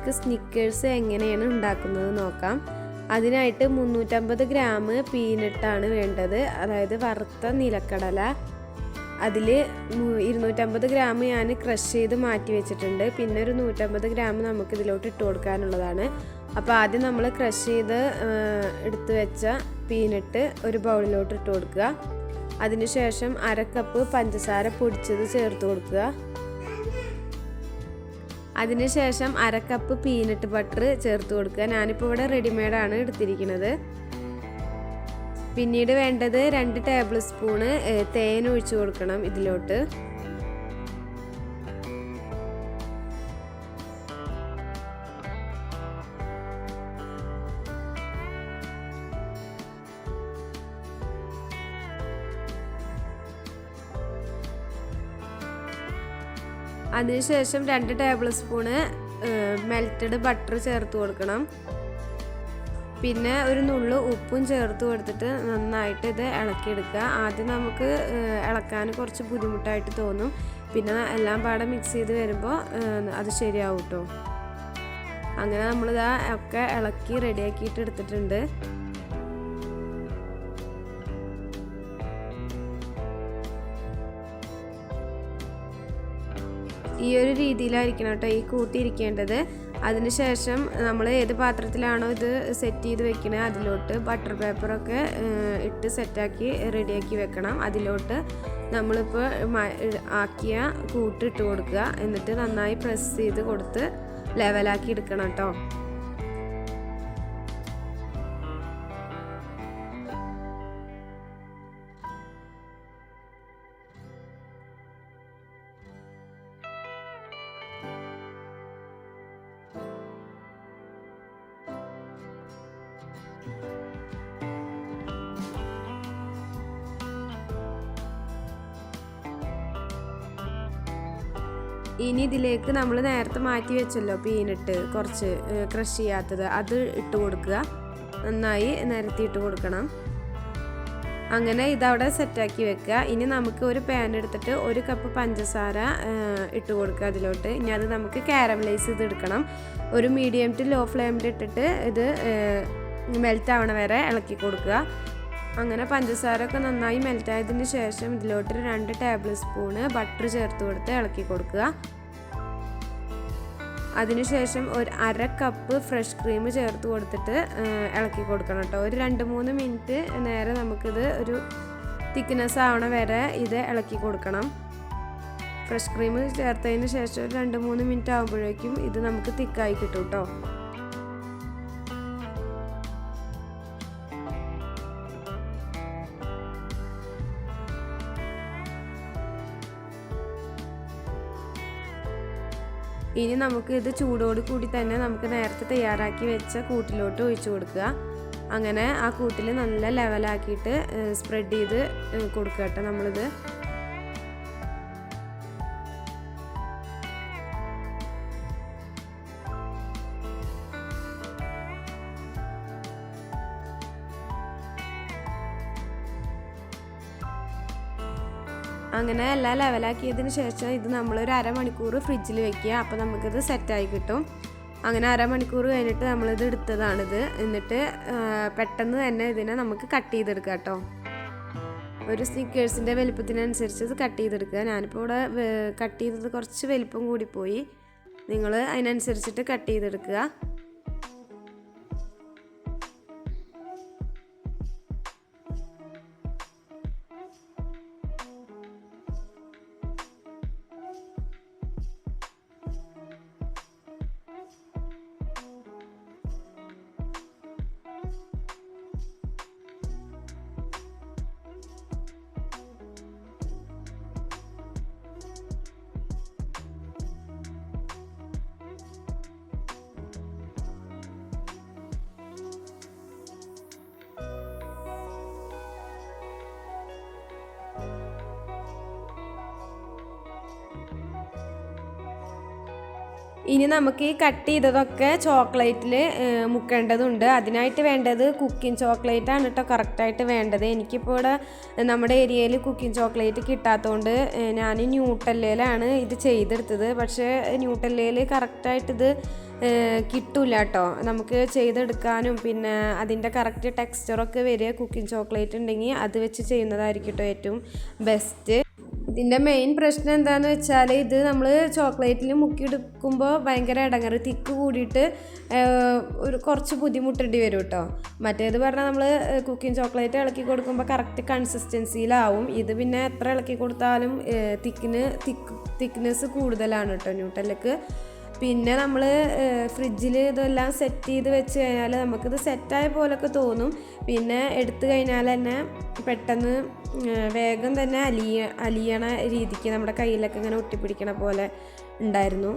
നമുക്ക് സ്നിക്കേഴ്സ് എങ്ങനെയാണ് ഉണ്ടാക്കുന്നത് നോക്കാം. അതിനായിട്ട് 350 ഗ്രാം പീനട്ടാണ് വേണ്ടത്, അതായത് വറുത്ത നിലക്കടല. അതിൽ 250 ഗ്രാം ഞാൻ ക്രഷ് ചെയ്ത് മാറ്റി വെച്ചിട്ടുണ്ട്. പിന്നെ ഒരു 150 ഗ്രാം നമുക്ക് ഇതിലോട്ട് ഇട്ട് കൊടുക്കാനുള്ളതാണ്. അപ്പോൾ ആദ്യം നമ്മൾ ക്രഷ് ചെയ്ത് എടുത്ത് വെച്ച പീനട്ട് ഒരു ബൗളിലോട്ട് ഇട്ട് കൊടുക്കുക. അതിനുശേഷം 1/2 കപ്പ് പഞ്ചസാര പൊടിച്ചത് ചേർത്ത് കൊടുക്കുക. അതിനുശേഷം 1/2 കപ്പ് പീനട്ട് ബട്ടർ ചേർത്ത് കൊടുക്കുക. ഞാനിപ്പോൾ ഇവിടെ റെഡിമെയ്ഡാണ് എടുത്തിരിക്കുന്നത്. പിന്നീട് വേണ്ടത് 2 ടേബിൾ സ്പൂണ് തേൻ ഒഴിച്ചു കൊടുക്കണം ഇതിലോട്ട്. അതിനുശേഷം 2 ടേബിൾ സ്പൂണ് മെൽറ്റഡ് ബട്ടർ ചേർത്ത് കൊടുക്കണം. പിന്നെ ഒരു നുള്ളു ഉപ്പും ചേർത്ത് കൊടുത്തിട്ട് നന്നായിട്ട് ഇത് ഇളക്കിയെടുക്കുക. ആദ്യം നമുക്ക് ഇളക്കാൻ കുറച്ച് ബുദ്ധിമുട്ടായിട്ട് തോന്നും, പിന്നെ എല്ലാം പാടെ മിക്സ് ചെയ്ത് വരുമ്പോൾ അത് ശരിയാവും കേട്ടോ. അങ്ങനെ നമ്മളിതാ ഒക്കെ ഇളക്കി റെഡിയാക്കിയിട്ട് എടുത്തിട്ടുണ്ട്. ഈ ഒരു രീതിയിലായിരിക്കണം കേട്ടോ ഈ കൂട്ടിയിരിക്കേണ്ടത്. അതിനുശേഷം നമ്മൾ ഏത് പാത്രത്തിലാണോ ഇത് സെറ്റ് ചെയ്ത് വെക്കുന്നത് അതിലോട്ട് ബട്ടർ പേപ്പറൊക്കെ ഇട്ട് സെറ്റാക്കി റെഡിയാക്കി വെക്കണം. അതിലോട്ട് നമ്മളിപ്പോൾ ആക്കിയ കൂട്ട് ഇട്ട് കൊടുക്കുക. എന്നിട്ട് നന്നായി പ്രസ് ചെയ്ത് കൊടുത്ത് ലെവലാക്കി എടുക്കണം കേട്ടോ. ഇനി ഇതിലേക്ക് നമ്മൾ നേരത്തെ മാറ്റി വെച്ചല്ലോ പീനട്ട് കുറച്ച് ക്രഷ് ചെയ്യാത്തത്, അത് ഇട്ട് കൊടുക്കുക. നന്നായി നിരത്തിയിട്ട് കൊടുക്കണം. അങ്ങനെ ഇതവിടെ സെറ്റാക്കി വെക്കുക. ഇനി നമുക്ക് ഒരു പാൻ എടുത്തിട്ട് 1 കപ്പ് പഞ്ചസാര ഇട്ട് കൊടുക്കുക അതിലോട്ട്. ഇനി അത് നമുക്ക് കാരമലൈസ് ചെയ്തെടുക്കണം. ഒരു മീഡിയം ടു ലോ ഫ്ലെയിമിൽ ഇട്ടിട്ട് ഇത് മെൽറ്റ് ആവണ വരെ ഇളക്കി കൊടുക്കുക. അങ്ങനെ പഞ്ചസാര ഒക്കെ നന്നായി മെൽറ്റായതിന് ശേഷം ഇതിലോട്ട് 2 ടേബിൾ സ്പൂണ് ബട്ടർ ചേർത്ത് കൊടുത്ത് ഇളക്കി കൊടുക്കുക. അതിനുശേഷം ഒരു 1/2 കപ്പ് ഫ്രഷ് ക്രീം ചേർത്ത് കൊടുത്തിട്ട് ഇളക്കി കൊടുക്കണം കേട്ടോ. ഒരു 2-3 മിനിറ്റ് നേരെ നമുക്കിത് ഒരു തിക്നെസ് ആവണ വരെ ഇത് ഇളക്കി കൊടുക്കണം. ഫ്രഷ് ക്രീം ചേർത്തതിന് ശേഷം ഒരു 2-3 മിനിറ്റ് ആകുമ്പോഴേക്കും ഇത് നമുക്ക് തിക്കായി കിട്ടും കേട്ടോ. ഇനി നമുക്ക് ഇത് ചൂടോട് കൂടി തന്നെ നമുക്ക് നേരത്തെ തയ്യാറാക്കി വെച്ച കൂട്ടിലോട്ട് ഒഴിച്ചു കൊടുക്കുക. അങ്ങനെ ആ കൂട്ടിൽ നല്ല ലെവലാക്കിയിട്ട് സ്പ്രെഡ് ചെയ്ത് കൊടുക്കുക കേട്ടോ നമ്മളിത്. അങ്ങനെ എല്ലാം ലെവലാക്കിയതിന് ശേഷം ഇത് നമ്മളൊരു 1/2 മണിക്കൂർ ഫ്രിഡ്ജിൽ വെക്കുക. അപ്പോൾ നമുക്കിത് സെറ്റായി കിട്ടും. അങ്ങനെ 1/2 മണിക്കൂർ കഴിഞ്ഞിട്ട് നമ്മളിത് എടുത്തതാണിത്. എന്നിട്ട് പെട്ടെന്ന് തന്നെ ഇതിനെ നമുക്ക് കട്ട് ചെയ്തെടുക്കാം കേട്ടോ. ഒരു സ്നിക്കേഴ്സിൻ്റെ വലിപ്പത്തിനനുസരിച്ച് ഇത് കട്ട് ചെയ്തെടുക്കുക. ഞാനിപ്പോൾ ഇവിടെ കട്ട് ചെയ്തത് കുറച്ച് വലിപ്പം കൂടിപ്പോയി, നിങ്ങൾ അതിനനുസരിച്ചിട്ട് കട്ട് ചെയ്തെടുക്കുക. ഇനി നമുക്ക് ഈ കട്ട് ചെയ്തതൊക്കെ ചോക്ലേറ്റിൽ മുക്കേണ്ടതുണ്ട്. അതിനായിട്ട് വേണ്ടത് കുക്കിംഗ് ചോക്ലേറ്റ് ആണ് കേട്ടോ കറക്റ്റായിട്ട് വേണ്ടത്. എനിക്കിപ്പോൾ ഇവിടെ നമ്മുടെ ഏരിയയിൽ കുക്കിംഗ് ചോക്ലേറ്റ് കിട്ടാത്തതുകൊണ്ട് ഞാൻ ന്യൂട്ടെല്ലയിലാണ് ഇത് ചെയ്തെടുത്തത്. പക്ഷേ ന്യൂട്ടെല്ലയിൽ കറക്റ്റായിട്ട് ഇത് കിട്ടില്ല കേട്ടോ. നമുക്ക് ചെയ്തെടുക്കാനും പിന്നെ അതിൻ്റെ കറക്റ്റ് ടെക്സ്ചറൊക്കെ വരിക കുക്കിംഗ് ചോക്ലേറ്റ് ഉണ്ടെങ്കിൽ അത് വെച്ച് ചെയ്യുന്നതായിരിക്കും കേട്ടോ ഏറ്റവും ബെസ്റ്റ്. ഇതിൻ്റെ മെയിൻ പ്രശ്നം എന്താണെന്ന് വെച്ചാൽ ഇത് നമ്മൾ ചോക്ലേറ്റിൽ മുക്കിയെടുക്കുമ്പോൾ ഭയങ്കര ഇടങ്ങറ് തിക്ക് കൂടിയിട്ട് ഒരു കുറച്ച് ബുദ്ധിമുട്ടേണ്ടി വരും കേട്ടോ. മറ്റേത് പറഞ്ഞാൽ നമ്മൾ കുക്കിംഗ് ചോക്ലേറ്റ് ഇളക്കി കൊടുക്കുമ്പോൾ കറക്റ്റ് കൺസിസ്റ്റൻസിയിലാവും. ഇത് പിന്നെ എത്ര ഇളക്കി കൊടുത്താലും തിക്നെസ് കൂടുതലാണ് കേട്ടോ ന്യൂട്ടല്ലക്ക്. പിന്നെ നമ്മൾ ഫ്രിഡ്ജിൽ ഇതെല്ലാം സെറ്റ് ചെയ്ത് വെച്ച് കഴിഞ്ഞാൽ നമുക്കിത് സെറ്റായ പോലൊക്കെ തോന്നും. പിന്നെ എടുത്തു കഴിഞ്ഞാൽ തന്നെ പെട്ടെന്ന് വേഗം തന്നെ അലിയണ രീതിക്ക് നമ്മുടെ കയ്യിലൊക്കെ ഇങ്ങനെ ഒട്ടിപ്പിടിക്കണ പോലെ ഉണ്ടായിരുന്നു.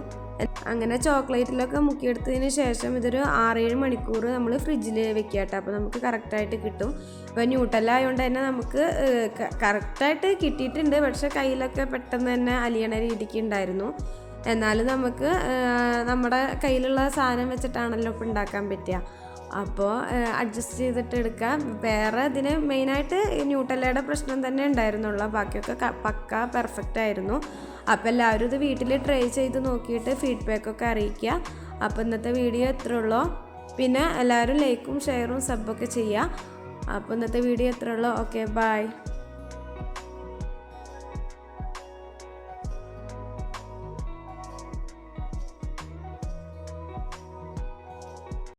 അങ്ങനെ ചോക്ലേറ്റിലൊക്കെ മുക്കിയെടുത്തതിന് ശേഷം ഇതൊരു 6-7 മണിക്കൂർ നമ്മൾ ഫ്രിഡ്ജിൽ വെക്കുക കേട്ടോ. അപ്പോൾ നമുക്ക് കറക്റ്റായിട്ട് കിട്ടും. ഇപ്പോൾ ന്യൂട്ടല്ല ആയതുകൊണ്ട് തന്നെ നമുക്ക് കറക്റ്റായിട്ട് കിട്ടിയിട്ടുണ്ട്. പക്ഷേ കയ്യിലൊക്കെ പെട്ടെന്ന് തന്നെ അലിയണ രീതിക്ക് ഉണ്ടായിരുന്നു. എന്നാലും നമുക്ക് നമ്മുടെ കയ്യിലുള്ള സാധനം വെച്ചിട്ടാണല്ലോ ഇപ്പോൾ ഉണ്ടാക്കാൻ പറ്റുക. അപ്പോൾ അഡ്ജസ്റ്റ് ചെയ്തിട്ട് എടുക്കാം. വേറെ ഇതിന് മെയിനായിട്ട് ന്യൂട്ടല്ലയുടെ പ്രശ്നം തന്നെ ഉണ്ടായിരുന്നുള്ളൂ. ബാക്കിയൊക്കെ പക്ക പെർഫെക്റ്റ് ആയിരുന്നു. അപ്പോൾ എല്ലാവരും ഇത് വീട്ടിൽ ട്രൈ ചെയ്ത് നോക്കിയിട്ട് ഫീഡ്ബാക്കൊക്കെ അറിയിക്കുക. അപ്പോൾ ഇന്നത്തെ വീഡിയോ ഇത്രേ ഉള്ളൂ. പിന്നെ എല്ലാവരും ലൈക്കും ഷെയറും സബ്ബൊക്കെ ചെയ്യുക. അപ്പോൾ ഇന്നത്തെ വീഡിയോ ഇത്രേ ഉള്ളൂ. Okay, by.